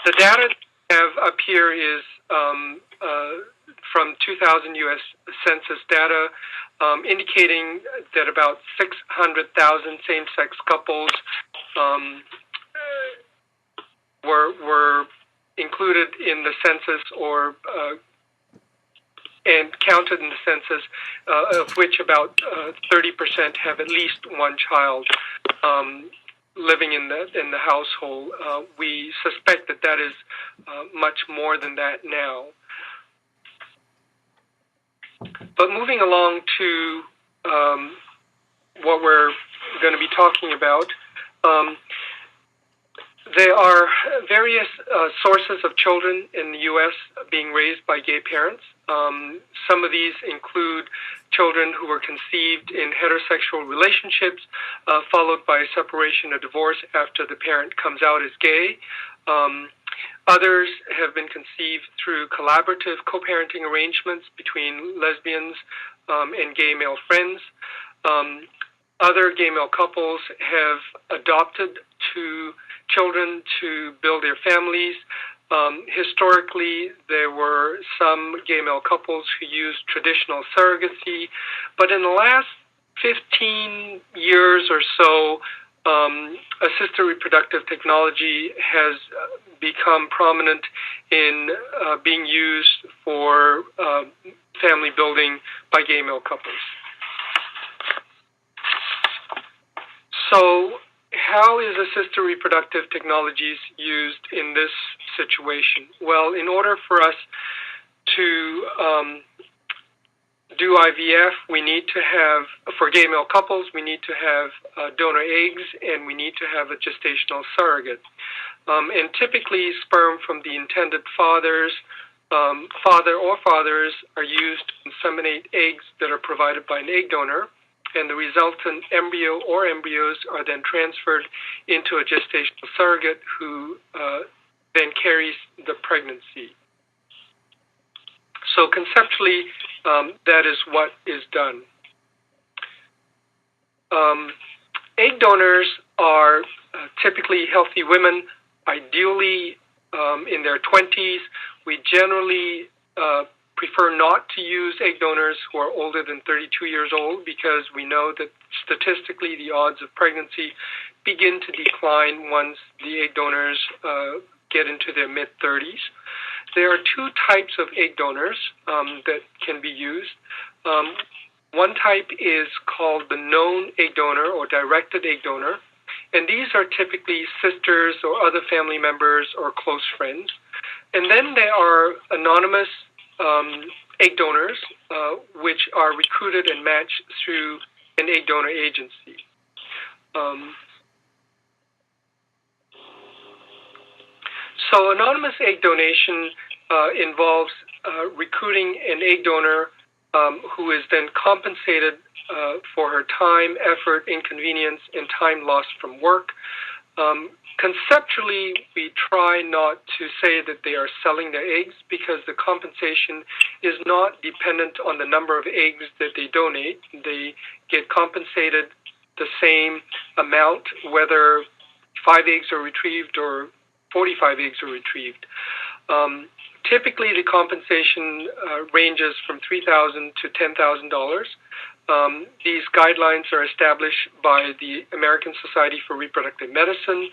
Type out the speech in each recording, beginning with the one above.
The data I have up here is from 2000 U.S. Census data, indicating that about 600,000 same-sex couples were included in the census or and counted in the census, of which about 30% have at least one child living in the household. We suspect that is much more than that now. But moving along to what we're going to be talking about, there are various sources of children in the U.S. being raised by gay parents. Some of these include children who were conceived in heterosexual relationships, followed by separation or divorce after the parent comes out as gay. Others have been conceived through collaborative co-parenting arrangements between lesbians and gay male friends. Other gay male couples have adopted children to build their families. Historically, there were some gay male couples who used traditional surrogacy, but in the last 15 years or so, assisted reproductive technology has become prominent in being used for family building by gay male couples. So, how is assisted reproductive technologies used in this situation? Well, in order for us to do IVF, we need to have, for gay male couples, we need to have donor eggs, and we need to have a gestational surrogate. And typically, sperm from the intended father or fathers are used to inseminate eggs that are provided by an egg donor, and the resultant embryo or embryos are then transferred into a gestational surrogate who then carries the pregnancy. So conceptually, that is what is done. Egg donors are typically healthy women, ideally in their 20s. We generally prefer not to use egg donors who are older than 32 years old because we know that statistically the odds of pregnancy begin to decline once the egg donors get into their mid-30s. There are two types of egg donors that can be used. One type is called the known egg donor or directed egg donor, and these are typically sisters or other family members or close friends. And then there are anonymous egg donors, which are recruited and matched through an egg donor agency. So anonymous egg donation involves recruiting an egg donor who is then compensated for her time, effort, inconvenience, and time lost from work. Conceptually, we try not to say that they are selling their eggs because the compensation is not dependent on the number of eggs that they donate. They get compensated the same amount, whether 5 eggs are retrieved or 45 eggs are retrieved. Typically, the compensation ranges from $3,000 to $10,000. These guidelines are established by the American Society for Reproductive Medicine,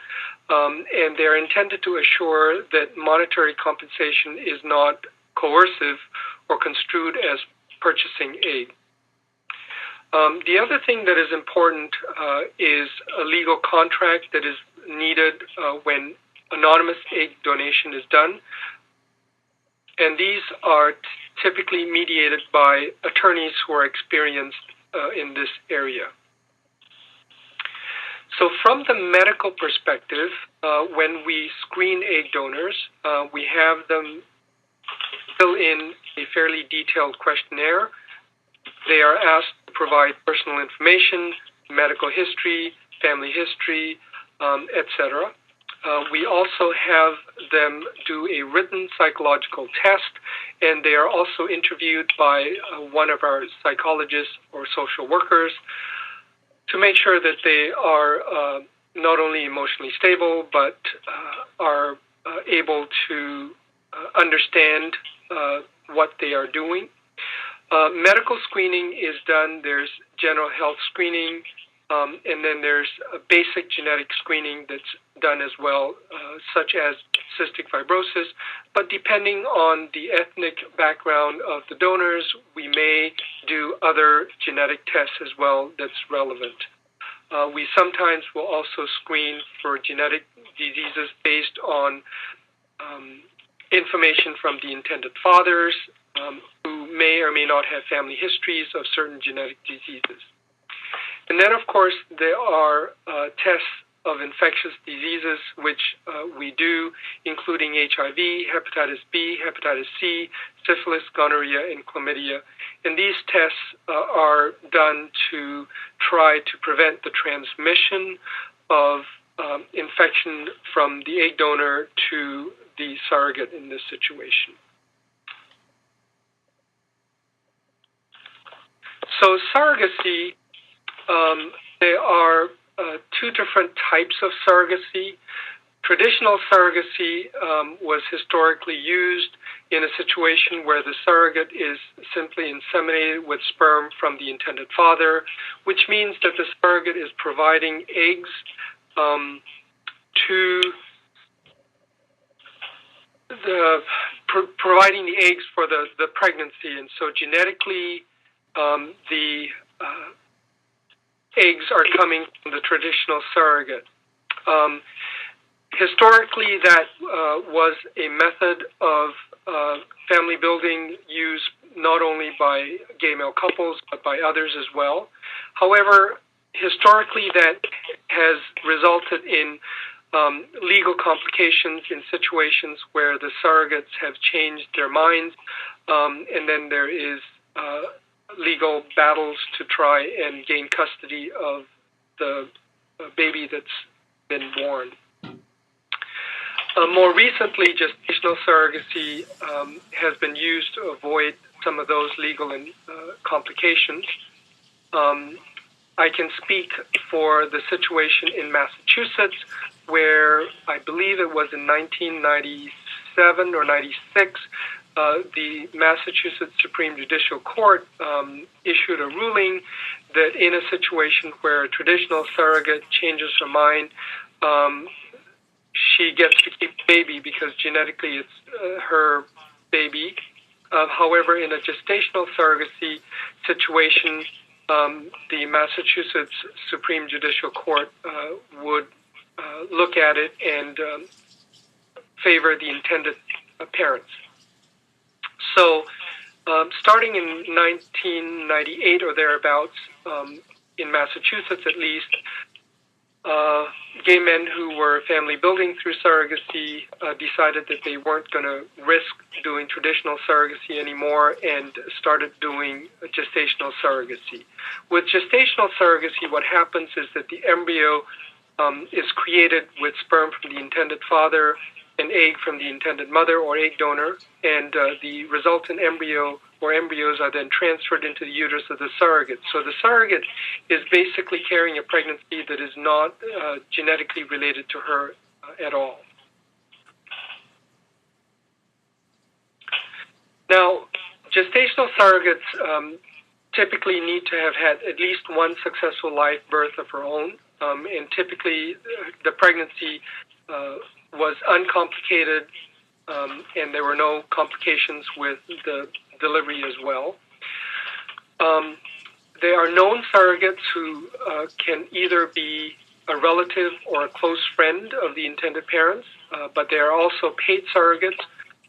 and they're intended to assure that monetary compensation is not coercive or construed as purchasing aid. The other thing that is important is a legal contract that is needed when anonymous egg donation is done, and these are typically mediated by attorneys who are experienced in this area. So from the medical perspective, when we screen egg donors, we have them fill in a fairly detailed questionnaire. They are asked to provide personal information, medical history, family history, etc. We also have them do a written psychological test, and they are also interviewed by one of our psychologists or social workers to make sure that they are not only emotionally stable, but are able to understand what they are doing. Medical screening is done. There's general health screening, and then there's a basic genetic screening that's done as well, such as cystic fibrosis. But depending on the ethnic background of the donors, we may do other genetic tests as well that's relevant. We sometimes will also screen for genetic diseases based on information from the intended fathers, who may or may not have family histories of certain genetic diseases. And then, of course, there are tests of infectious diseases, which we do, including HIV, hepatitis B, hepatitis C, syphilis, gonorrhea, and chlamydia. And these tests are done to try to prevent the transmission of infection from the egg donor to the surrogate in this situation. So surrogacy, there are two different types of surrogacy. Traditional surrogacy was historically used in a situation where the surrogate is simply inseminated with sperm from the intended father, which means that the surrogate is providing eggs providing the eggs for the pregnancy, and so genetically the eggs are coming from the traditional surrogate. Historically, that was a method of family building used not only by gay male couples, but by others as well. However, historically, that has resulted in legal complications in situations where the surrogates have changed their minds, and then there is legal battles to try and gain custody of the baby that's been born. More recently, gestational surrogacy has been used to avoid some of those legal complications. I can speak for the situation in Massachusetts, where I believe it was in 1997 or 96, the Massachusetts Supreme Judicial Court issued a ruling that in a situation where a traditional surrogate changes her mind, she gets to keep the baby because genetically it's her baby. However, in a gestational surrogacy situation, the Massachusetts Supreme Judicial Court would look at it and favor the intended parents. So, starting in 1998 or thereabouts, in Massachusetts at least, gay men who were family building through surrogacy decided that they weren't going to risk doing traditional surrogacy anymore and started doing gestational surrogacy. With gestational surrogacy, what happens is that the embryo is created with sperm from the intended father, an egg from the intended mother or egg donor, and the resultant embryo or embryos are then transferred into the uterus of the surrogate. So the surrogate is basically carrying a pregnancy that is not genetically related to her at all. Now, gestational surrogates typically need to have had at least one successful live birth of her own, and typically the pregnancy was uncomplicated, and there were no complications with the delivery as well. There are known surrogates who can either be a relative or a close friend of the intended parents, but there are also paid surrogates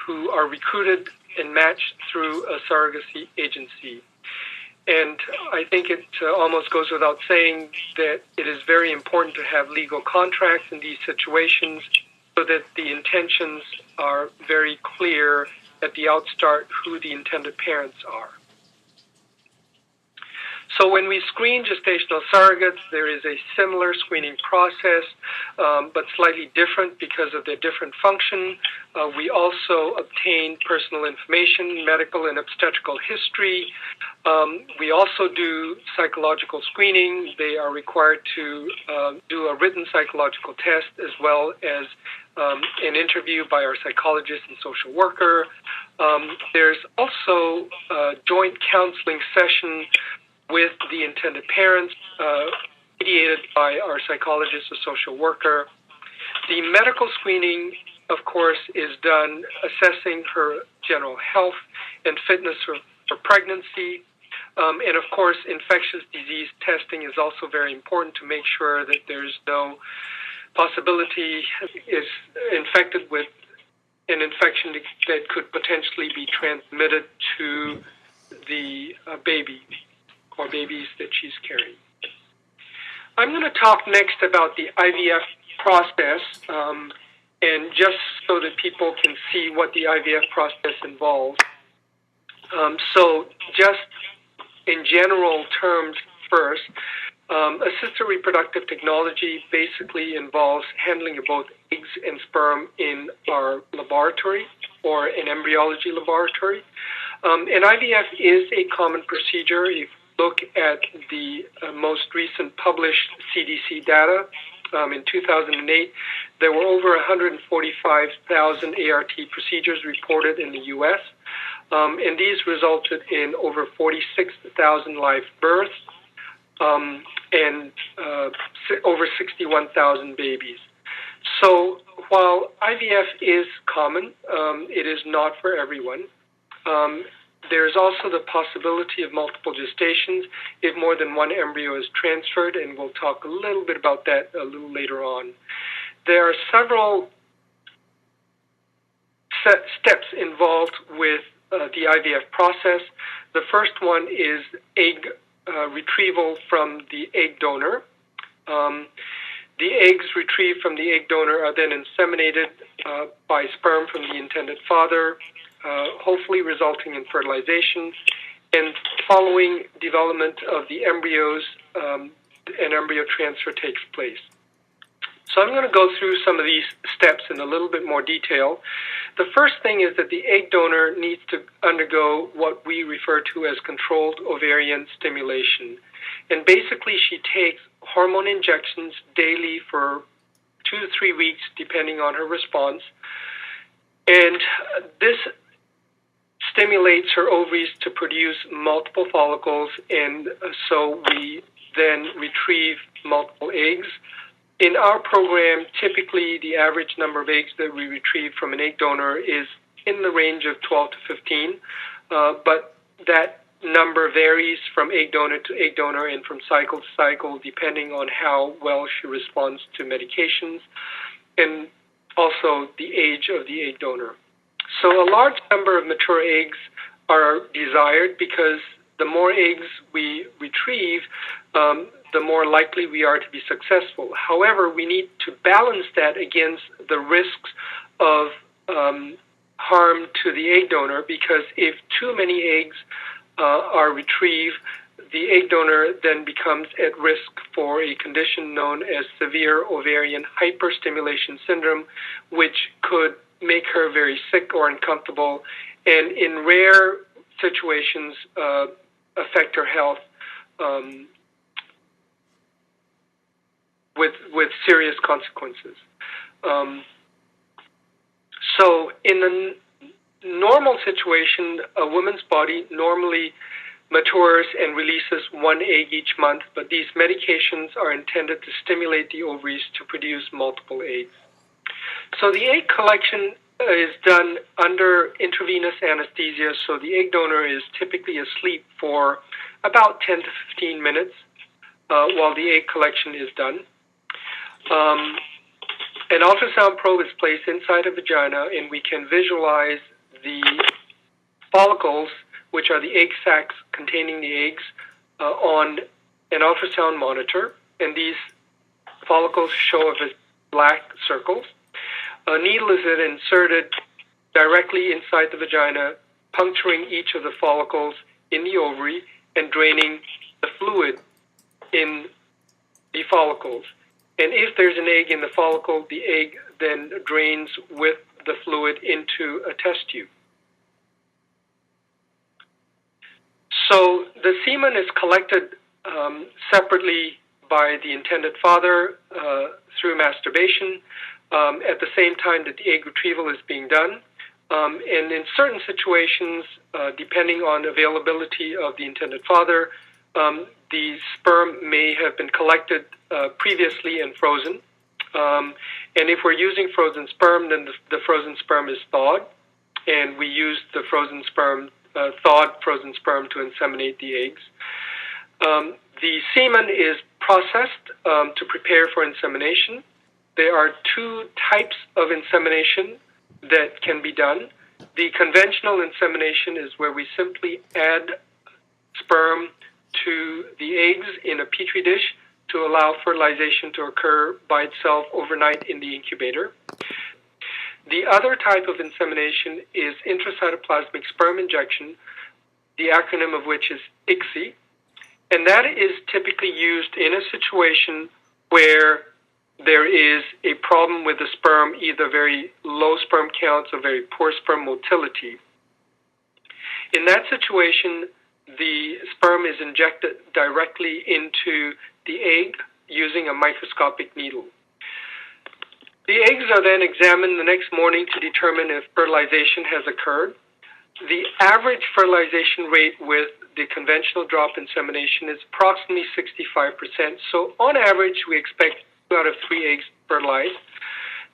who are recruited and matched through a surrogacy agency. And I think it almost goes without saying that it is very important to have legal contracts in these situations so that the intentions are very clear at the outstart who the intended parents are. So when we screen gestational surrogates, there is a similar screening process, but slightly different because of their different function. We also obtain personal information, medical and obstetrical history. We also do psychological screening. They are required to do a written psychological test as well as an interview by our psychologist and social worker. There's also a joint counseling session with the intended parents, mediated by our psychologist or social worker. The medical screening, of course, is done assessing her general health and fitness for pregnancy. And of course, infectious disease testing is also very important to make sure that there's no possibility is infected with an infection that could potentially be transmitted to the baby or babies that she's carrying. I'm going to talk next about the IVF process, and just so that people can see what the IVF process involves. So just in general terms first, assisted reproductive technology basically involves handling of both eggs and sperm in our laboratory or an embryology laboratory. And IVF is a common procedure. If you look at the most recent published CDC data, in 2008, there were over 145,000 ART procedures reported in the U.S., and these resulted in over 46,000 live births and over 61,000 babies. So while IVF is common, it is not for everyone. There's also the possibility of multiple gestations if more than one embryo is transferred, and we'll talk a little bit about that a little later on. There are several steps involved with the IVF process. The first one is egg retrieval from the egg donor. The eggs retrieved from the egg donor are then inseminated by sperm from the intended father, hopefully resulting in fertilization. And following development of the embryos, an embryo transfer takes place. So I'm going to go through some of these steps in a little bit more detail. The first thing is that the egg donor needs to undergo what we refer to as controlled ovarian stimulation. And basically she takes hormone injections daily for 2 to 3 weeks, depending on her response. And this stimulates her ovaries to produce multiple follicles, and so we then retrieve multiple eggs. In our program, typically the average number of eggs that we retrieve from an egg donor is in the range of 12 to 15, but that number varies from egg donor to egg donor and from cycle to cycle, depending on how well she responds to medications and also the age of the egg donor. So a large number of mature eggs are desired because the more eggs we retrieve, the more likely we are to be successful. However, we need to balance that against the risks of harm to the egg donor, because if too many eggs are retrieved, the egg donor then becomes at risk for a condition known as severe ovarian hyperstimulation syndrome, which could make her very sick or uncomfortable, and in rare situations affect her health with serious consequences. So in a normal situation, a woman's body normally matures and releases 1 egg each month, but these medications are intended to stimulate the ovaries to produce multiple eggs. So the egg collection is done under intravenous anesthesia, so the egg donor is typically asleep for about 10 to 15 minutes while the egg collection is done. An ultrasound probe is placed inside the vagina, and we can visualize the follicles, which are the egg sacs containing the eggs, on an ultrasound monitor, and these follicles show up as black circles. A needle is then inserted directly inside the vagina, puncturing each of the follicles in the ovary and draining the fluid in the follicles. And if there's an egg in the follicle, the egg then drains with the fluid into a test tube. So the semen is collected separately by the intended father through masturbation at the same time that the egg retrieval is being done. And in certain situations, depending on availability of the intended father, the sperm may have been collected previously and frozen. And if we're using frozen sperm, then the frozen sperm is thawed, and we use the frozen sperm, thawed frozen sperm, to inseminate the eggs. The semen is processed to prepare for insemination. There are two types of insemination that can be done. The conventional insemination is where we simply add sperm to the eggs in a petri dish to allow fertilization to occur by itself overnight in the incubator. The other type of insemination is intracytoplasmic sperm injection, the acronym of which is ICSI, and that is typically used in a situation where there is a problem with the sperm, either very low sperm counts or very poor sperm motility. In that situation, the sperm is injected directly into the egg using a microscopic needle. The eggs are then examined the next morning to determine if fertilization has occurred. The average fertilization rate with the conventional drop insemination is approximately 65%. So on average, we expect 2 out of 3 eggs fertilized.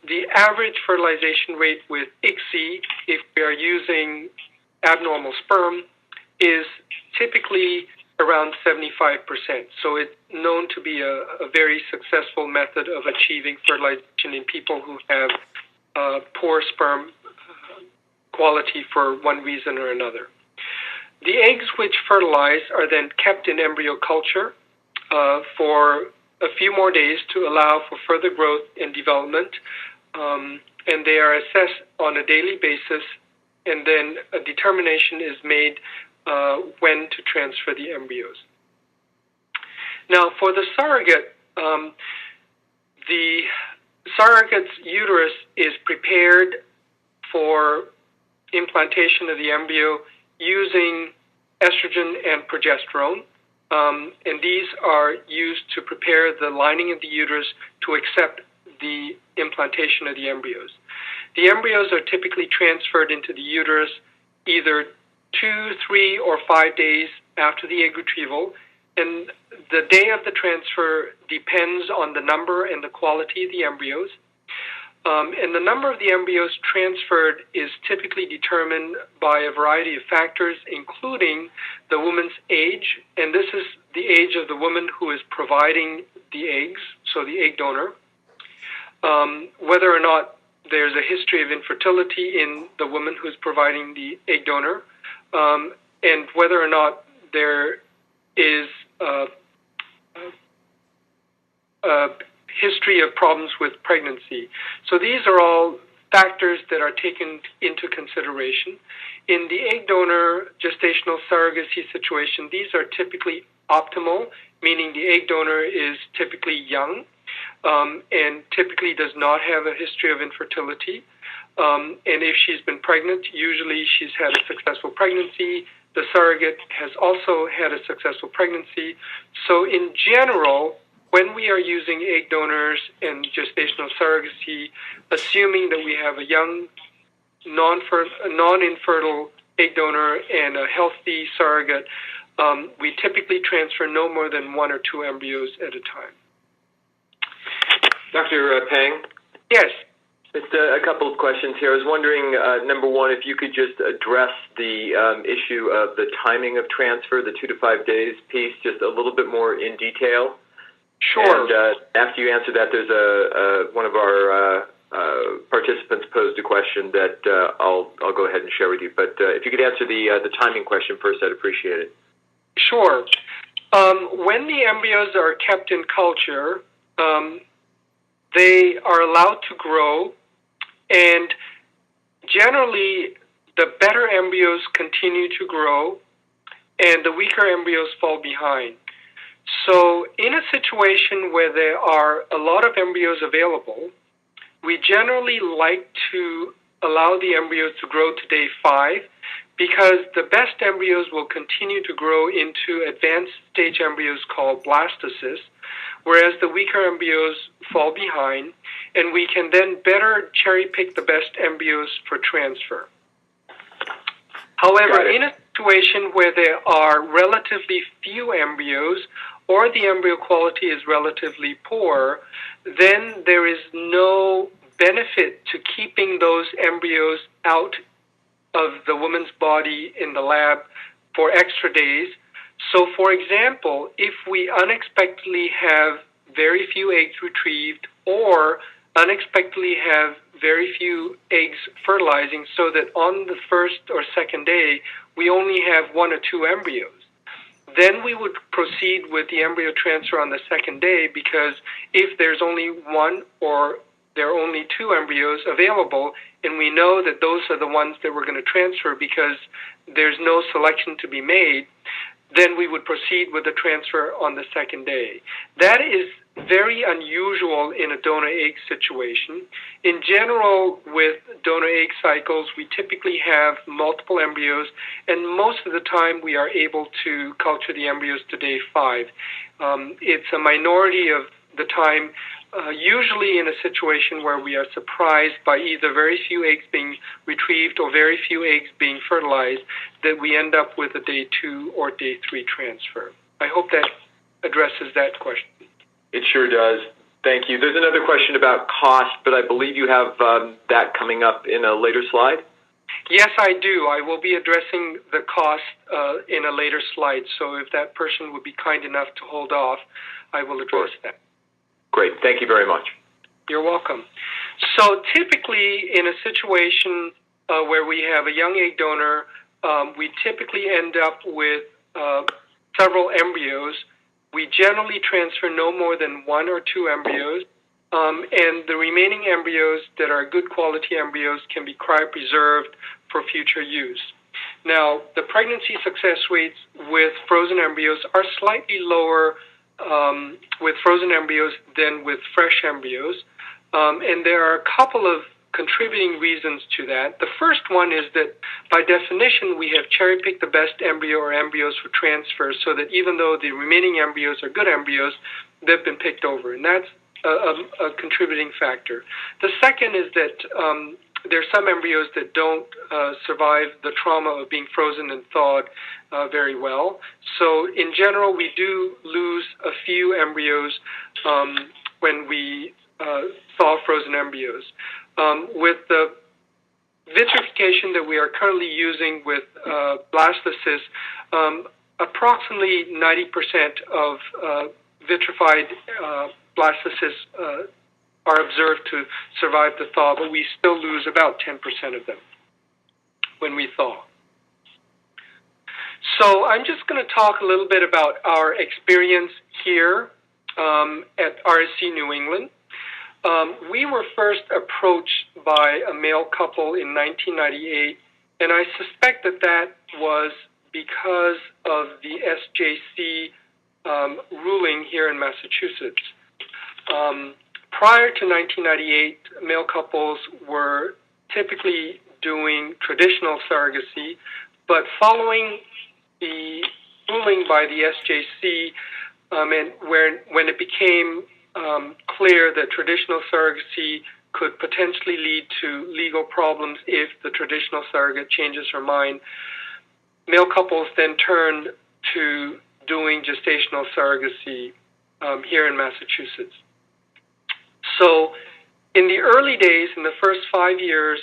The average fertilization rate with ICSI, if we are using abnormal sperm, is typically around 75%. So it's known to be a very successful method of achieving fertilization in people who have poor sperm quality for one reason or another. The eggs which fertilize are then kept in embryo culture for a few more days to allow for further growth and development, and they are assessed on a daily basis, and then a determination is made when to transfer the embryos. Now, for the surrogate, the surrogate's uterus is prepared for implantation of the embryo using estrogen and progesterone, and these are used to prepare the lining of the uterus to accept the implantation of the embryos. The embryos are typically transferred into the uterus either 2, 3, or 5 days after the egg retrieval, and the day of the transfer depends on the number and the quality of the embryos. And the number of the embryos transferred is typically determined by a variety of factors, including the woman's age, and this is the age of the woman who is providing the eggs, so the egg donor, whether or not there's a history of infertility in the woman who's providing the egg donor, and whether or not there is a history of problems with pregnancy. So these are all factors that are taken into consideration. In the egg donor gestational surrogacy situation, these are typically optimal, meaning the egg donor is typically young and typically does not have a history of infertility. And if she's been pregnant, usually she's had a successful pregnancy. The surrogate has also had a successful pregnancy. So in general, when we are using egg donors and gestational surrogacy, assuming that we have a young, non-infertile egg donor and a healthy surrogate, we typically transfer no more than 1 or 2 embryos at a time. Dr. Pang? Yes. Just a couple of questions here. I was wondering, number one, if you could just address the issue of the timing of transfer, the 2 to 5 days piece, just a little bit more in detail. Sure. And after you answer that, there's one of our participants posed a question that I'll go ahead and share with you. But if you could answer the timing question first, I'd appreciate it. Sure. When the embryos are kept in culture, they are allowed to grow, and generally the better embryos continue to grow, and the weaker embryos fall behind. So in a situation where there are a lot of embryos available, we generally like to allow the embryos to grow to day 5 because the best embryos will continue to grow into advanced stage embryos called blastocysts, whereas the weaker embryos fall behind, and we can then better cherry pick the best embryos for transfer. However, in a situation where there are relatively few embryos or the embryo quality is relatively poor, then there is no benefit to keeping those embryos out of the woman's body in the lab for extra days. So, for example, if we unexpectedly have very few eggs retrieved or unexpectedly have very few eggs fertilizing so that on the first or second day we only have 1 or 2 embryos, then we would proceed with the embryo transfer on the second day, because if there's only 1 or there are only 2 embryos available, and we know that those are the ones that we're going to transfer because there's no selection to be made, then we would proceed with the transfer on the second day. That is very unusual in a donor egg situation. In general, with donor egg cycles, we typically have multiple embryos, and most of the time we are able to culture the embryos to day 5. It's a minority of the time, usually in a situation where we are surprised by either very few eggs being retrieved or very few eggs being fertilized, that we end up with a day 2 or day 3 transfer. I hope that addresses that question. It sure does. Thank you. There's another question about cost, but I believe you have that coming up in a later slide. Yes, I do. I will be addressing the cost in a later slide, so if that person would be kind enough to hold off, I will address that. Great. Thank you very much. You're welcome. So typically in a situation where we have a young egg donor, we typically end up with several embryos. We generally transfer no more than 1 or 2 embryos, and the remaining embryos that are good quality embryos can be cryopreserved for future use. Now, the pregnancy success rates with frozen embryos are slightly lower with frozen embryos than with fresh embryos, and there are a couple of contributing reasons to that. The first one is that by definition we have cherry-picked the best embryo or embryos for transfer, so that even though the remaining embryos are good embryos, they've been picked over, and that's a contributing factor. The second is that there are some embryos that don't survive the trauma of being frozen and thawed very well. So in general, we do lose a few embryos when we thaw frozen embryos. With the vitrification that we are currently using with blastocysts, approximately 90% of vitrified blastocysts are observed to survive the thaw, but we still lose about 10% of them when we thaw. So I'm just going to talk a little bit about our experience here at RSC New England. We were first approached by a male couple in 1998, and I suspect that that was because of the SJC ruling here in Massachusetts. Prior to 1998, male couples were typically doing traditional surrogacy, but following the ruling by the SJC, and when it became clear that traditional surrogacy could potentially lead to legal problems if the traditional surrogate changes her mind, male couples then turned to doing gestational surrogacy here in Massachusetts. So in the early days, in the first 5 years,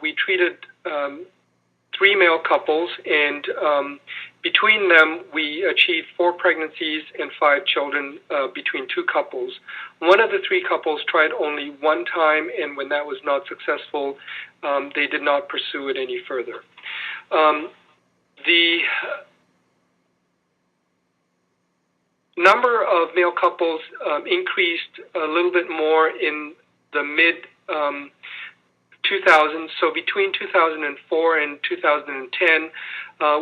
we treated 3 male couples, and between them, we achieved 4 pregnancies and 5 children between 2 couples. One of the 3 couples tried only 1 time, and when that was not successful, they did not pursue it any further. The number of male couples increased a little bit more in the mid-2000s. So between 2004 and 2010,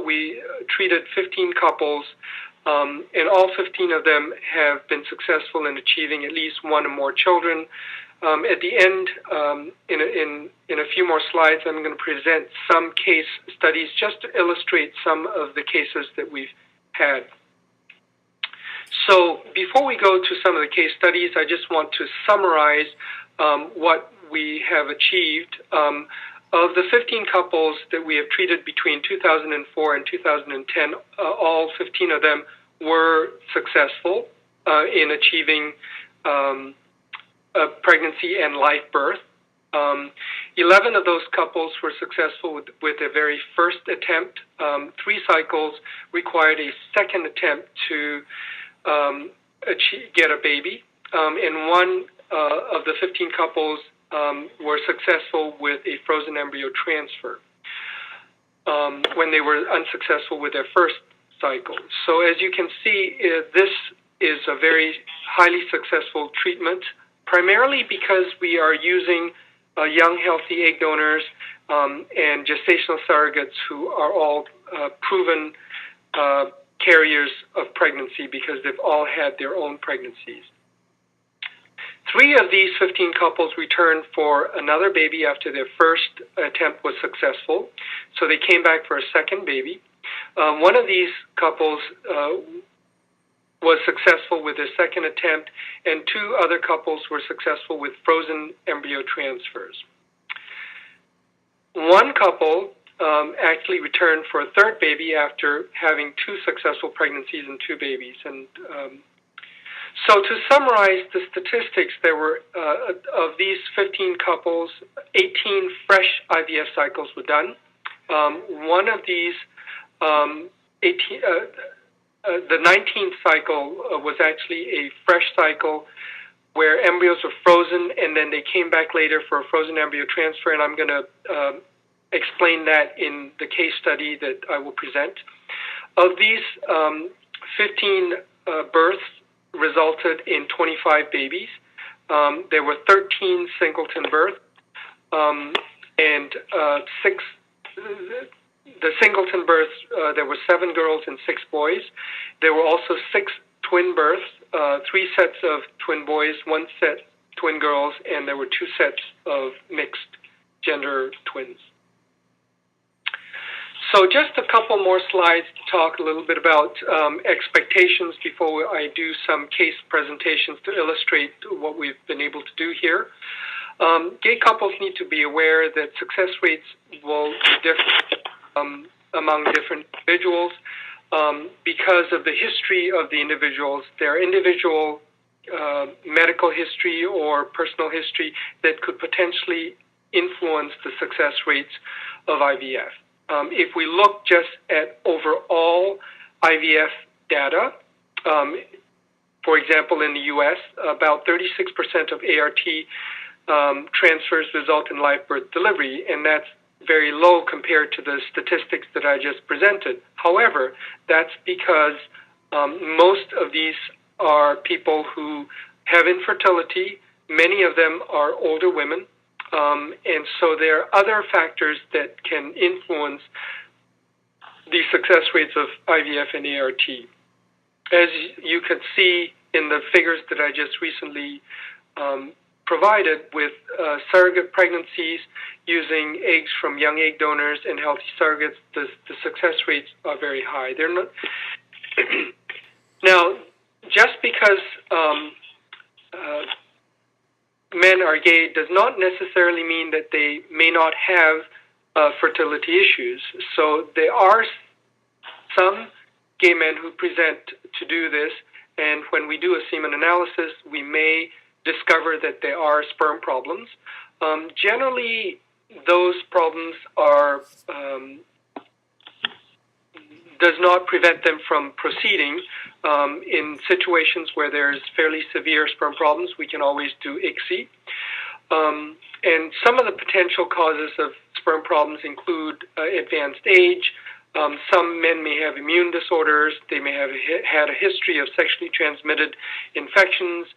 we treated 15 couples. and all 15 of them have been successful in achieving at least one or more children. At the end, in a few more slides, I'm going to present some case studies just to illustrate some of the cases that we've had. So before we go to some of the case studies, I just want to summarize what we have achieved. Of the 15 couples that we have treated between 2004 and 2010, all 15 of them were successful in achieving a pregnancy and live birth. 11 of those couples were successful with their very first attempt. 3 cycles required a second attempt to get a baby, and one of the 15 couples were successful with a frozen embryo transfer when they were unsuccessful with their first cycle. So as you can see, this is a very highly successful treatment, primarily because we are using young, healthy egg donors and gestational surrogates who are all proven carriers of pregnancy because they've all had their own pregnancies. 3 of these 15 couples returned for another baby after their first attempt was successful, so they came back for a second baby. One of these couples was successful with their second attempt, and 2 other couples were successful with frozen embryo transfers. One couple actually returned for a third baby after having 2 successful pregnancies and 2 babies. And so to summarize the statistics, there were, of these 15 couples, 18 fresh IVF cycles were done. One of these, the 19th cycle was actually a fresh cycle where embryos were frozen and then they came back later for a frozen embryo transfer, and I'm going to explain that in the case study that I will present. Of these 15 births resulted in 25 babies. There were 13 singleton births, and 6. The singleton births, there were 7 girls and 6 boys. There were also 6 twin births, 3 sets of twin boys, 1 set twin girls, and there were 2 sets of mixed gender twins. So just a couple more slides to talk a little bit about expectations before I do some case presentations to illustrate what we've been able to do here. Gay couples need to be aware that success rates will be different among different individuals because of the history of the individuals, their individual medical history or personal history that could potentially influence the success rates of IVF. If we look just at overall IVF data, for example, in the U.S., about 36% of ART transfers result in live birth delivery, and that's very low compared to the statistics that I just presented. However, that's because most of these are people who have infertility. Many of them are older women. And so there are other factors that can influence the success rates of IVF and ART. As you can see in the figures that I just recently provided with surrogate pregnancies using eggs from young egg donors and healthy surrogates, the success rates are very high. They're not now, just because men are gay does not necessarily mean that they may not have fertility issues. So there are some gay men who present to do this, and when we do a semen analysis, we may discover that there are sperm problems. Generally, those problems are does not prevent them from proceeding. In situations where there's fairly severe sperm problems, we can always do ICSI. And some of the potential causes of sperm problems include advanced age, Some men may have immune disorders. They may have had a history of sexually transmitted infections.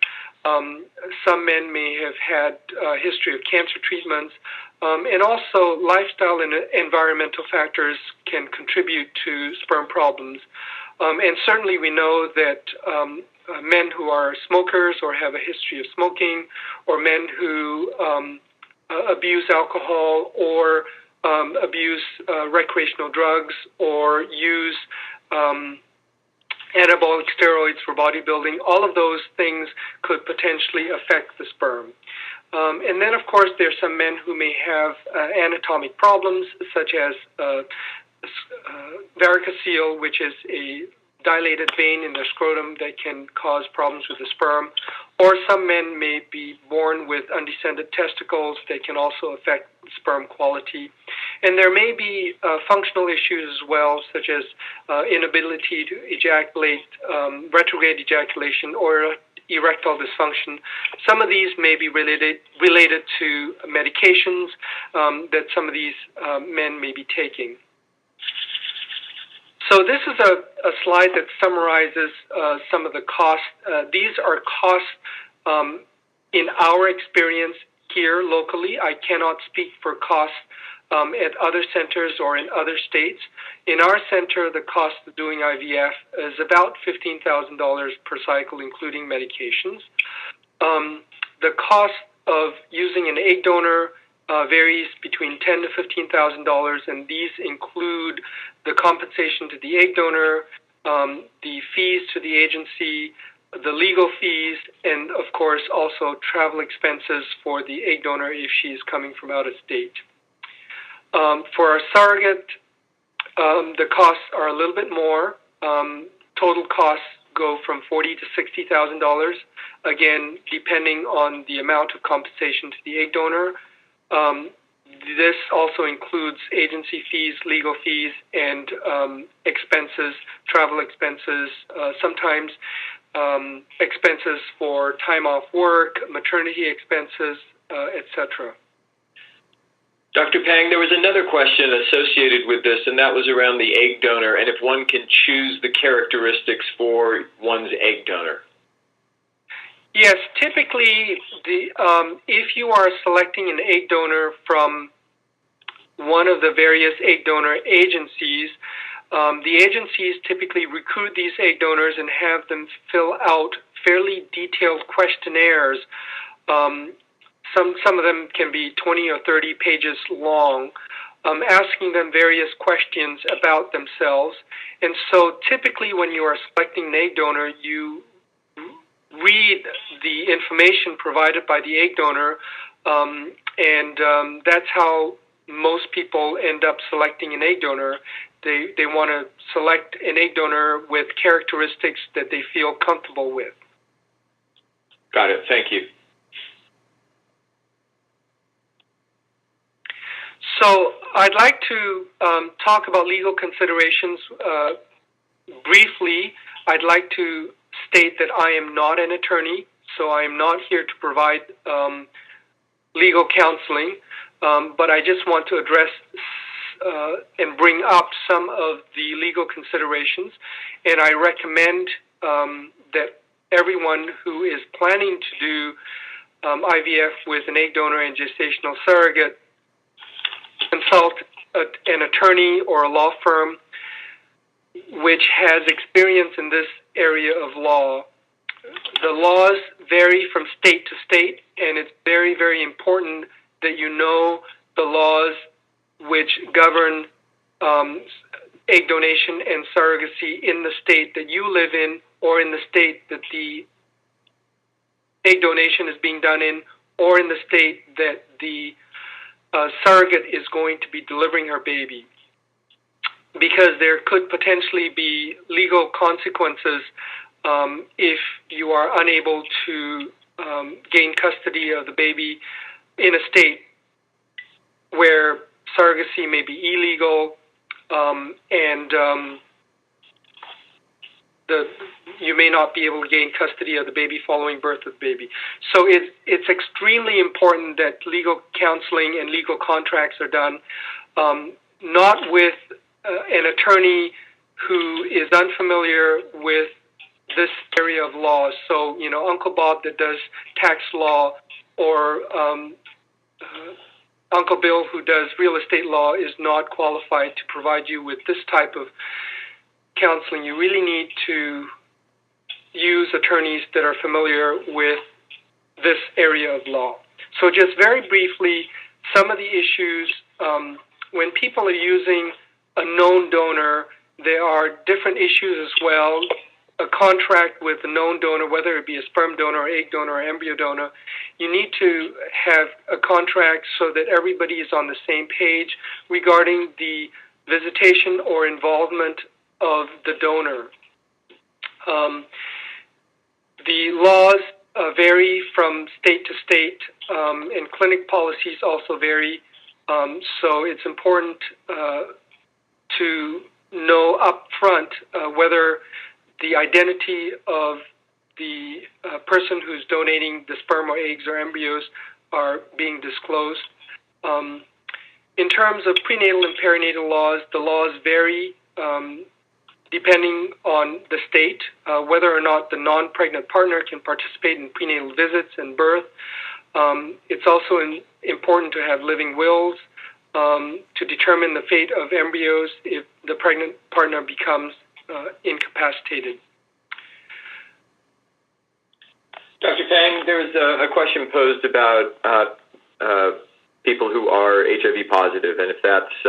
Some men may have had a history of cancer treatments. And also, lifestyle and environmental factors can contribute to sperm problems. And certainly we know that men who are smokers or have a history of smoking, or men who abuse alcohol or abuse recreational drugs or use anabolic steroids for bodybuilding, all of those things could potentially affect the sperm. And then, of course, there's some men who may have anatomic problems, such as varicocele, which is a dilated vein in the scrotum that can cause problems with the sperm. Or some men may be born with undescended testicles that can also affect sperm quality. And there may be functional issues as well, such as inability to ejaculate, retrograde ejaculation, or erectile dysfunction. Some of these may be related to medications that some of these men may be taking. So this is a slide that summarizes some of the costs. These are costs in our experience here locally. I cannot speak for costs at other centers or in other states. In our center, the cost of doing IVF is about $15,000 per cycle, including medications. The cost of using an egg donor varies between $10,000 to $15,000, and these include the compensation to the egg donor, the fees to the agency, the legal fees, and of course also travel expenses for the egg donor if she is coming from out of state. For a surrogate, the costs are a little bit more. Total costs go from $40,000 to $60,000, again, depending on the amount of compensation to the egg donor. This also includes agency fees, legal fees, and expenses, travel expenses, sometimes expenses for time off work, maternity expenses, etc. Dr. Pang, there was another question associated with this, and that was around the egg donor, and if one can choose the characteristics for one's egg donor. Yes, typically, if you are selecting an egg donor from one of the various egg donor agencies, the agencies typically recruit these egg donors and have them fill out fairly detailed questionnaires. Some of them can be 20 or 30 pages long, asking them various questions about themselves. And so typically when you are selecting an egg donor, you read the information provided by the egg donor, and that's how most people end up selecting an egg donor. They want to select an egg donor with characteristics that they feel comfortable with. Got it. Thank you. So I'd like to talk about legal considerations briefly. I'd like to state that I am not an attorney, so I am not here to provide legal counseling, but I just want to address and bring up some of the legal considerations, and I recommend that everyone who is planning to do IVF with an egg donor and gestational surrogate consult an attorney or a law firm which has experience in this area of law. The laws vary from state to state, and it's very, very important that you know the laws which govern egg donation and surrogacy in the state that you live in, or in the state that the egg donation is being done in, or in the state that the surrogate is going to be delivering her baby. Because there could potentially be legal consequences if you are unable to gain custody of the baby in a state where surrogacy may be illegal, and you may not be able to gain custody of the baby following birth of the baby. So it's extremely important that legal counseling and legal contracts are done, not with an attorney who is unfamiliar with this area of law. So, Uncle Bob that does tax law, or Uncle Bill who does real estate law is not qualified to provide you with this type of counseling. You really need to use attorneys that are familiar with this area of law. So just very briefly, some of the issues, when people are using a known donor, there are different issues as well. A contract with a known donor, whether it be a sperm donor, or egg donor, or embryo donor, you need to have a contract so that everybody is on the same page regarding the visitation or involvement of the donor. The laws vary from state to state, and clinic policies also vary. So it's important to know up front whether the identity of the person who's donating the sperm or eggs or embryos are being disclosed. In terms of prenatal and perinatal laws, the laws vary depending on the state, whether or not the non-pregnant partner can participate in prenatal visits and birth. It's also important to have living wills to determine the fate of embryos if the pregnant partner becomes incapacitated. Dr. Fang, there was a question posed about people who are HIV positive and if that's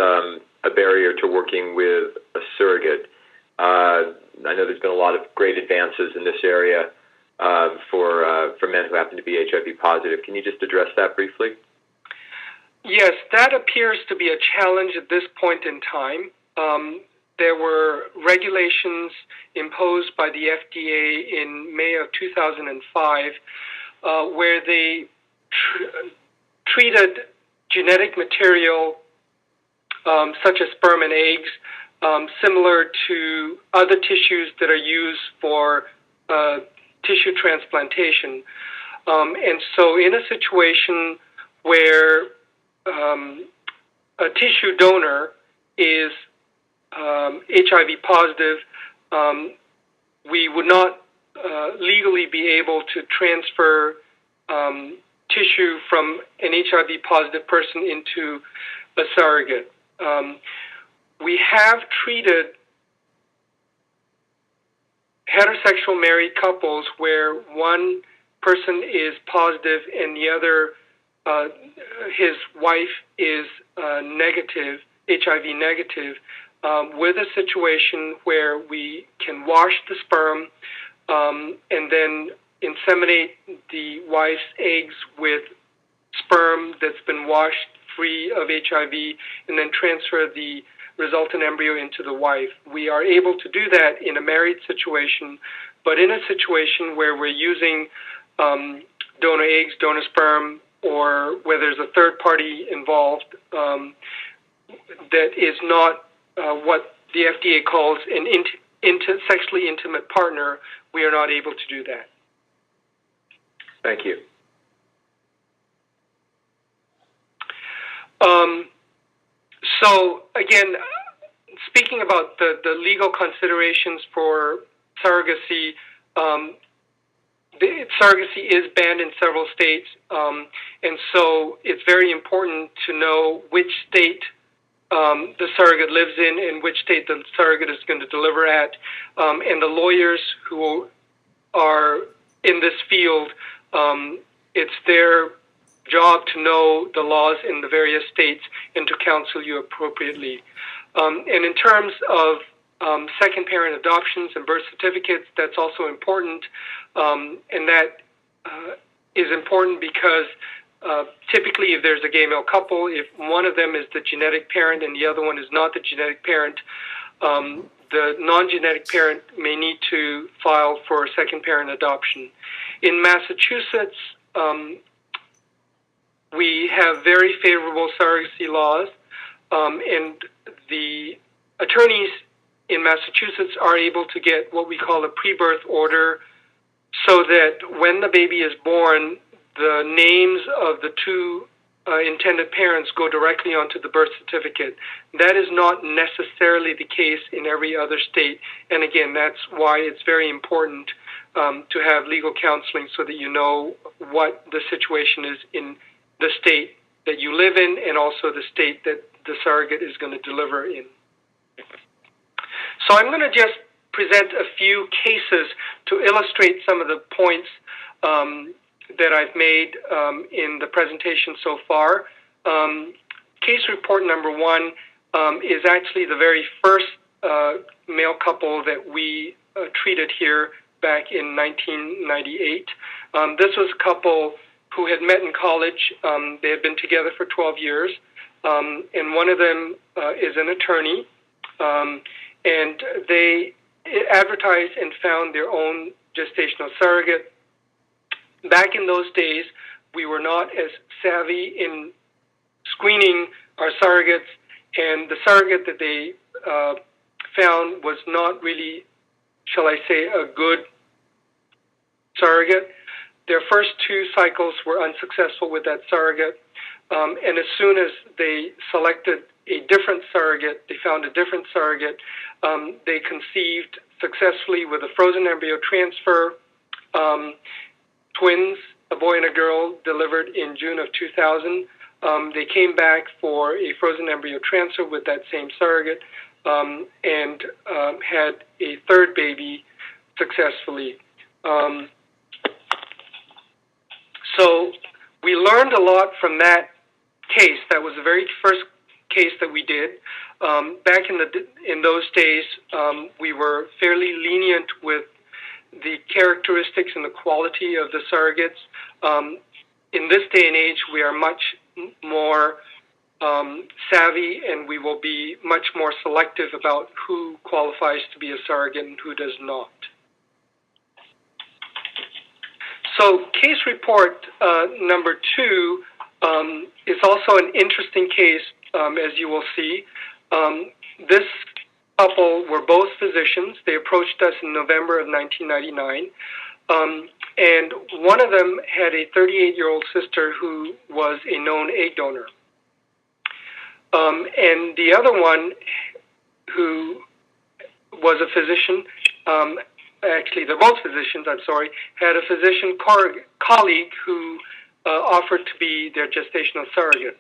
a barrier to working with a surrogate. I know there's been a lot of great advances in this area for men who happen to be HIV positive. Can you just address that briefly? Yes, that appears to be a challenge at this point in time. There were regulations imposed by the FDA in May of 2005 where they treated genetic material such as sperm and eggs similar to other tissues that are used for tissue transplantation. And so in a situation where a tissue donor is HIV positive, we would not legally be able to transfer tissue from an HIV positive person into a surrogate. We have treated heterosexual married couples where one person is positive and the other, his wife is negative, HIV negative, with a situation where we can wash the sperm and then inseminate the wife's eggs with sperm that's been washed free of HIV and then transfer the resultant embryo into the wife. We are able to do that in a married situation, but in a situation where we're using donor eggs, donor sperm, or where there's a third party involved that is not what the FDA calls an sexually intimate partner, we are not able to do that. Thank you. So again, speaking about the legal considerations for surrogacy, surrogacy is banned in several states, and so it's very important to know which state the surrogate lives in and which state the surrogate is going to deliver at, and the lawyers who are in this field, it's their job to know the laws in the various states and to counsel you appropriately. And in terms of second parent adoptions and birth certificates, that's also important, and that is important because typically if there's a gay male couple, if one of them is the genetic parent and the other one is not the genetic parent, the non-genetic parent may need to file for a second parent adoption. In Massachusetts, we have very favorable surrogacy laws, and the attorneys in Massachusetts are able to get what we call a pre-birth order so that when the baby is born, the names of the two intended parents go directly onto the birth certificate. That is not necessarily the case in every other state. And again, that's why it's very important to have legal counseling so that you know what the situation is in the state that you live in and also the state that the surrogate is going to deliver in. So I'm going to just present a few cases to illustrate some of the points that I've made in the presentation so far. Case report number 1 is actually the very first male couple that we treated here back in 1998. This was a couple who had met in college. They had been together for 12 years, and one of them is an attorney, and they advertised and found their own gestational surrogate. Back in those days, we were not as savvy in screening our surrogates, and the surrogate that they found was not really, shall I say, a good surrogate. Their first 2 cycles were unsuccessful with that surrogate, and as soon as they selected a different surrogate, they found a different surrogate, they conceived successfully with a frozen embryo transfer. Twins, a boy and a girl, delivered in June of 2000. They came back for a frozen embryo transfer with that same surrogate and had a third baby successfully. So we learned a lot from that case. That was the very first case that we did. Back in those days, we were fairly lenient with the characteristics and the quality of the surrogates. In this day and age, we are much more savvy, and we will be much more selective about who qualifies to be a surrogate and who does not. So case report number 2 is also an interesting case, as you will see. This couple were both physicians. They approached us in November of 1999. And one of them had a 38-year-old sister who was a known egg donor. And the other one, who was a physician, actually they're both physicians, I'm sorry, had a physician colleague who offered to be their gestational surrogate.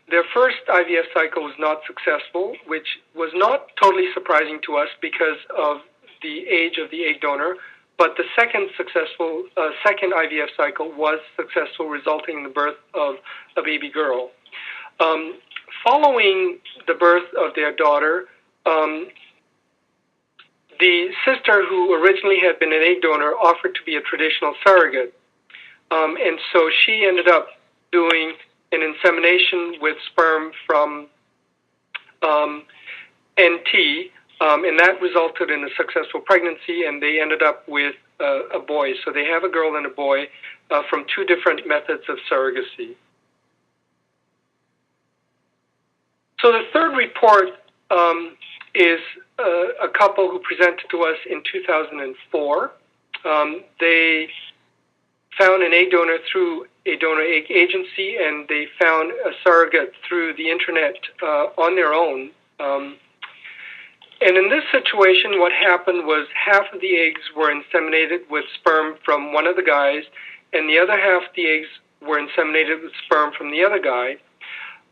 Their first IVF cycle was not successful, which was not totally surprising to us because of the age of the egg donor, but the second IVF cycle was successful, resulting in the birth of a baby girl. Following the birth of their daughter, the sister who originally had been an egg donor offered to be a traditional surrogate. And so she ended up doing an insemination with sperm from NT, and that resulted in a successful pregnancy, and they ended up with a boy. So they have a girl and a boy from 2 different methods of surrogacy. So the third report is a couple who presented to us in 2004. They found an egg donor through a donor egg agency, and they found a surrogate through the internet on their own. And in this situation, what happened was half of the eggs were inseminated with sperm from one of the guys, and the other half of the eggs were inseminated with sperm from the other guy.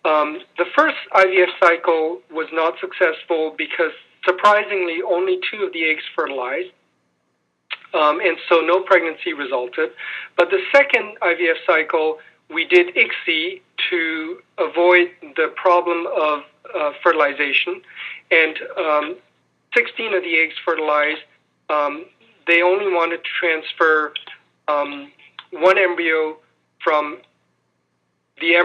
The first IVF cycle was not successful because, surprisingly, only 2 of the eggs fertilized. And so no pregnancy resulted. But the second IVF cycle, we did ICSI to avoid the problem of fertilization. And 16 of the eggs fertilized. They only wanted to transfer 1 embryo from the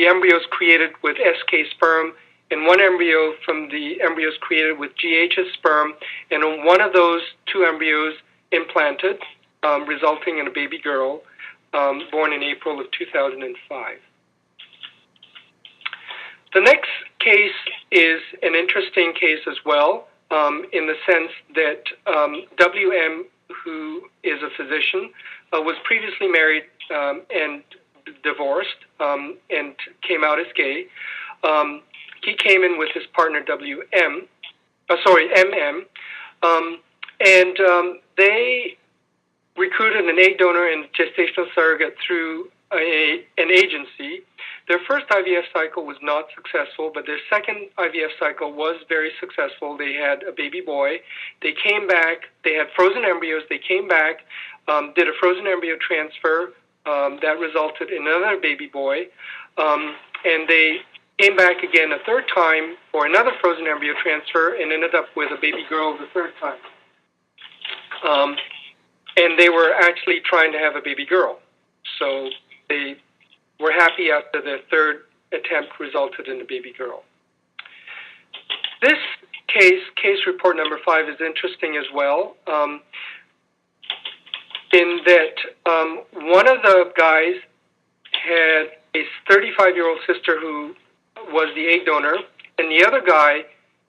embryos created with SK sperm, and 1 embryo from the embryos created with GHS sperm, and one of those 2 embryos implanted, resulting in a baby girl born in April of 2005. The next case is an interesting case as well, in the sense that WM, who is a physician, was previously married and divorced and came out as gay. He came in with his partner MM, and they recruited an egg donor and gestational surrogate through an agency. Their first IVF cycle was not successful, but their second IVF cycle was very successful. They had a baby boy. They came back. They had frozen embryos. They came back, did a frozen embryo transfer that resulted in another baby boy, and they came back again a third time for another frozen embryo transfer and ended up with a baby girl the third time. And they were actually trying to have a baby girl. So they were happy after their third attempt resulted in a baby girl. This case report number 5, is interesting as well, in that one of the guys had a 35-year-old sister who was the egg donor, and the other guy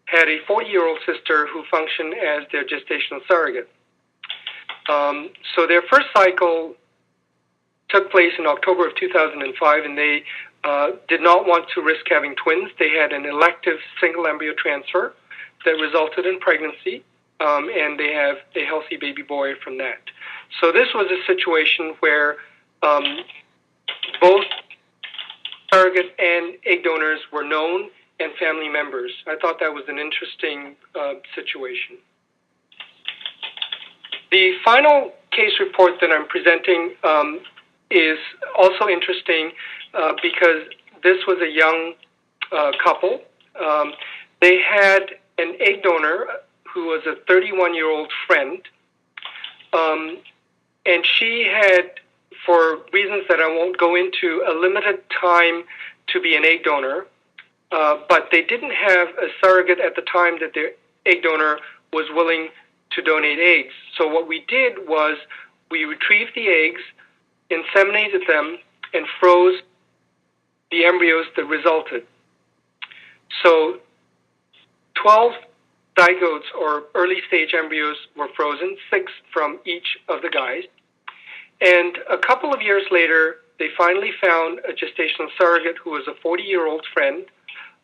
had a 40-year-old sister who functioned as their gestational surrogate. So their first cycle took place in October of 2005, and they did not want to risk having twins. They had an elective single embryo transfer that resulted in pregnancy, and they have a healthy baby boy from that. So this was a situation where both surrogate and egg donors were known and family members. I thought that was an interesting situation. The final case report that I'm presenting is also interesting because this was a young couple. They had an egg donor who was a 31-year-old friend, and she had, for reasons that I won't go into, a limited time to be an egg donor, but they didn't have a surrogate at the time that their egg donor was willing to donate eggs. So what we did was we retrieved the eggs, inseminated them, and froze the embryos that resulted. So 12 zygotes or early stage embryos were frozen, 6 from each of the guys. And a couple of years later, they finally found a gestational surrogate who was a 40-year-old friend,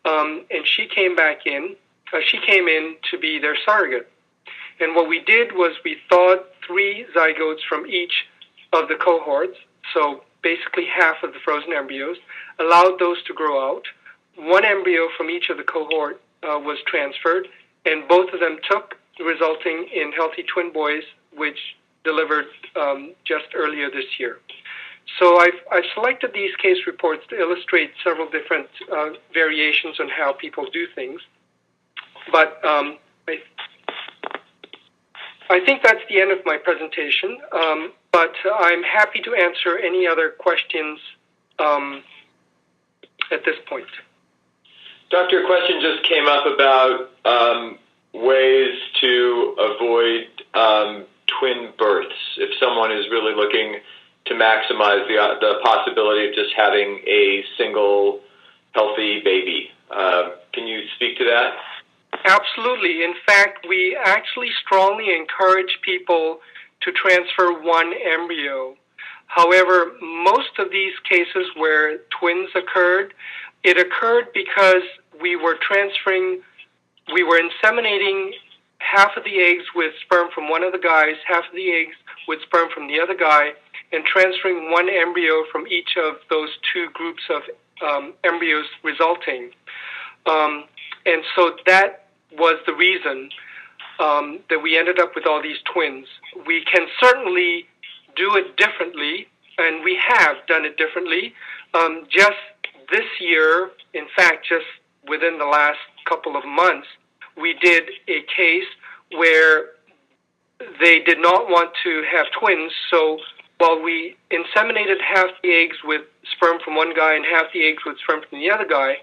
and she came in to be their surrogate. And what we did was we thawed 3 zygotes from each of the cohorts, so basically half of the frozen embryos, allowed those to grow out. 1 embryo from each of the cohort was transferred, and both of them took, resulting in healthy twin boys, which delivered just earlier this year. So I've selected these case reports to illustrate several different variations on how people do things. But I think that's the end of my presentation, but I'm happy to answer any other questions at this point. Doctor, a question just came up about ways to avoid twin births. If someone is really looking to maximize the possibility of just having a single healthy baby, can you speak to that? Absolutely. In fact, we actually strongly encourage people to transfer 1 embryo. However, most of these cases where twins occurred, it occurred because we were inseminating half of the eggs with sperm from one of the guys, half of the eggs with sperm from the other guy, and transferring 1 embryo from each of those 2 groups of embryos resulting. And so that was the reason that we ended up with all these twins. We can certainly do it differently, and we have done it differently. Just this year, in fact, just within the last couple of months, we did a case where they did not want to have twins, so while we inseminated half the eggs with sperm from one guy and half the eggs with sperm from the other guy,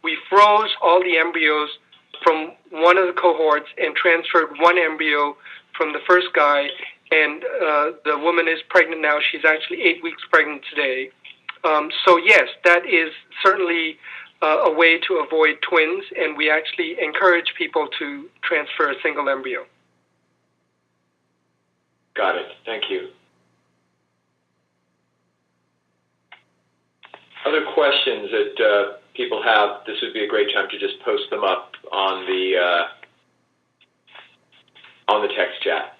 we froze all the embryos from one of the cohorts and transferred 1 embryo from the first guy, and the woman is pregnant now. She's actually 8 weeks pregnant today. So yes, that is certainly a way to avoid twins, and we actually encourage people to transfer a single embryo. Got it. Thank you. other questions that people have, this would be a great time to just post them up on the text chat.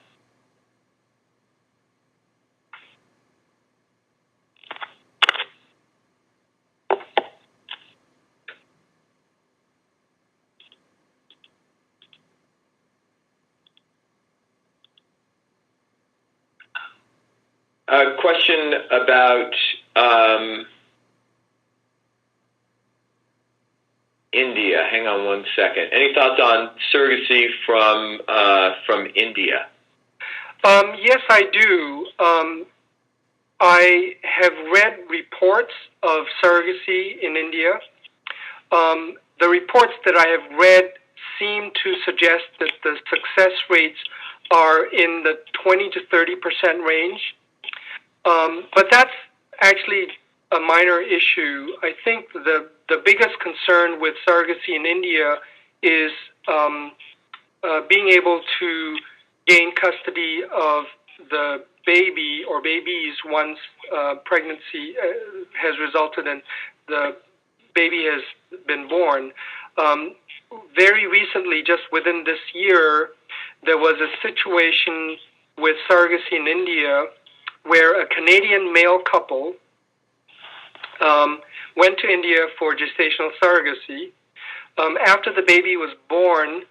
A question about India. Hang on one second. Any thoughts on surrogacy from India? Yes, I do. I have read reports of surrogacy in India. The reports that I have read seem to suggest that the success rates are in the 20 to 30% range. But that's actually a minor issue. I think the biggest concern with surrogacy in India is being able to gain custody of the baby or babies once pregnancy has resulted and the baby has been born. Very recently, just within this year, there was a situation with surrogacy in India where a Canadian male couple went to India for gestational surrogacy. After the baby was born,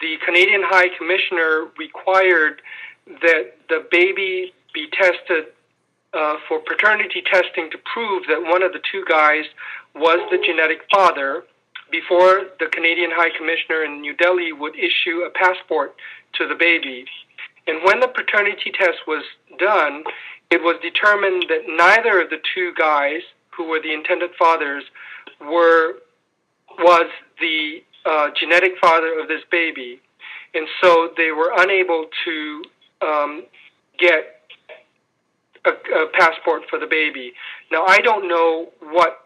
the Canadian High Commissioner required that the baby be tested for paternity testing to prove that one of the two guys was the genetic father before the Canadian High Commissioner in New Delhi would issue a passport to the baby. And when the paternity test was done, it was determined that neither of the two guys who were the intended fathers was the genetic father of this baby. And so they were unable to get a passport for the baby. Now, I don't know what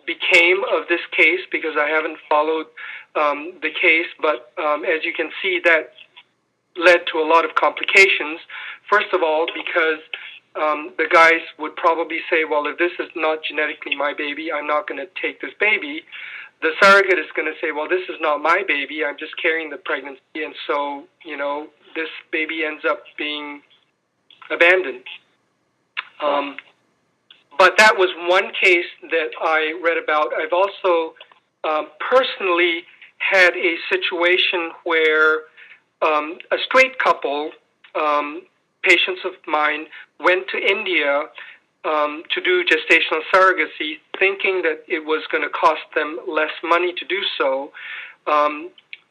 became of this case because I haven't followed the case, but as you can see, that led to a lot of complications. First of all, because the guys would probably say, well, if this is not genetically my baby, I'm not going to take this baby. The surrogate is going to say, well, this is not my baby, I'm just carrying the pregnancy, and so, this baby ends up being abandoned. But that was one case that I read about. I've also personally had a situation where a straight couple, patients of mine, went to India to do gestational surrogacy, thinking that it was going to cost them less money to do so.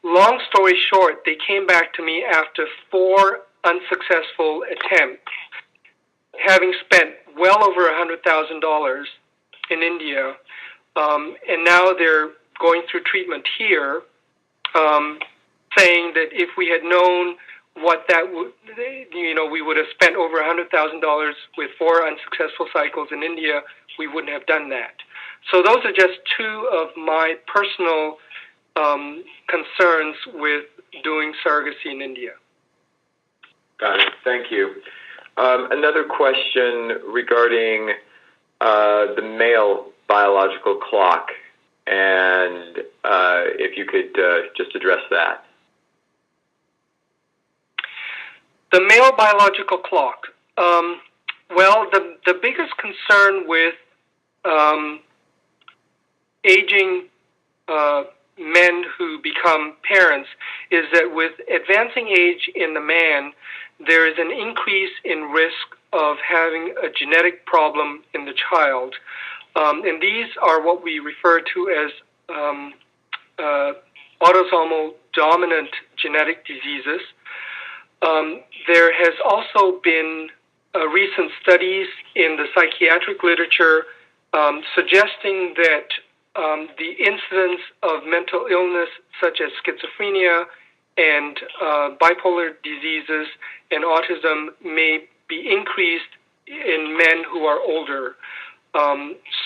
Long story short, they came back to me after 4 unsuccessful attempts, having spent well over $100,000 in India, and now they're going through treatment here, saying that if we had known what that would, we would have spent over $100,000 with 4 unsuccessful cycles in India, we wouldn't have done that. So those are just 2 of my personal concerns with doing surrogacy in India. Got it. Thank you. Another question regarding the male biological clock, and if you could just address that. The male biological clock. Well, the biggest concern with aging men who become parents is that with advancing age in the man, there is an increase in risk of having a genetic problem in the child. And these are what we refer to as autosomal dominant genetic diseases. There has also been recent studies in the psychiatric literature suggesting that the incidence of mental illness such as schizophrenia and bipolar diseases and autism may be increased in men who are older.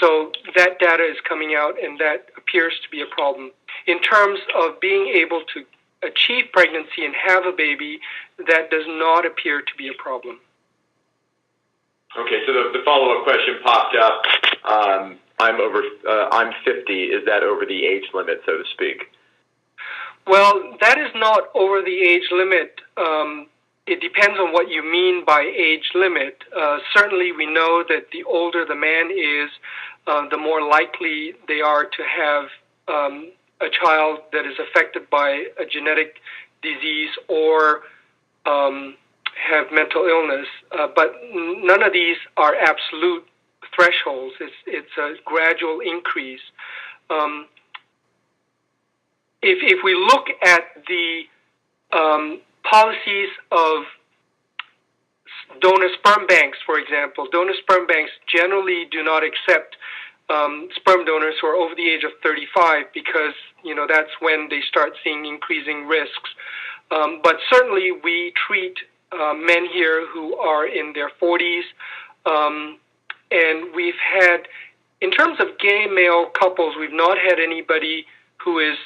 So that data is coming out, and that appears to be a problem. In terms of being able to achieve pregnancy and have a baby, that does not appear to be a problem. Okay, so the follow-up question popped up. I'm 50. Is that over the age limit, so to speak? Well, that is not over the age limit. It depends on what you mean by age limit. Certainly, we know that the older the man is, the more likely they are to have a child that is affected by a genetic disease or have mental illness. But none of these are absolute thresholds. It's a gradual increase. If we look at the policies of donor sperm banks, for example, donor sperm banks generally do not accept sperm donors who are over the age of 35 because, that's when they start seeing increasing risks. But certainly we treat men here who are in their 40s, and we've had, in terms of gay male couples, we've not had anybody who is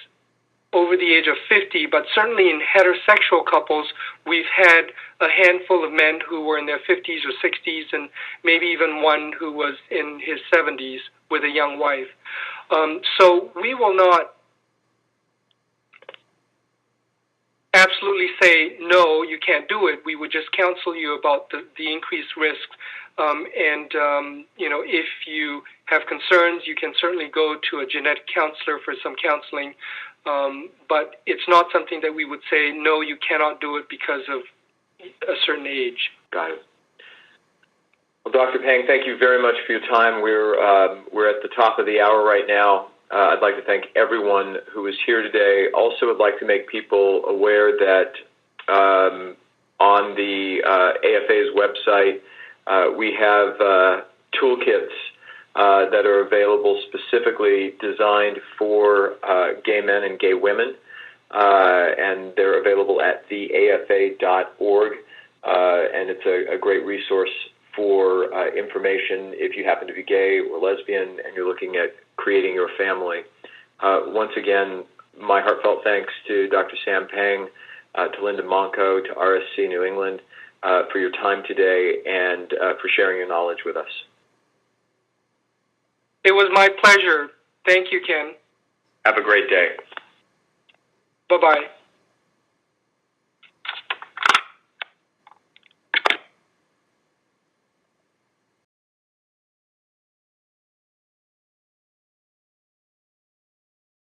over the age of 50, but certainly in heterosexual couples, we've had a handful of men who were in their 50s or 60s, and maybe even one who was in his 70s with a young wife. So we will not absolutely say, no, you can't do it. We would just counsel you about the increased risks. If you have concerns, you can certainly go to a genetic counselor for some counseling. But it's not something that we would say, no, you cannot do it because of a certain age. Got it. Well, Dr. Pang, thank you very much for your time. We're at the top of the hour right now. I'd like to thank everyone who is here today. Also, would like to make people aware that on the AFA's website, we have toolkits that are available specifically designed for gay men and gay women, and they're available at theafa.org, and it's a great resource for information if you happen to be gay or lesbian and you're looking at creating your family. Once again, my heartfelt thanks to Dr. Sam Pang, to Linda Monco, to RSC New England for your time today and for sharing your knowledge with us. It was my pleasure. Thank you, Ken. Have a great day. Bye-bye.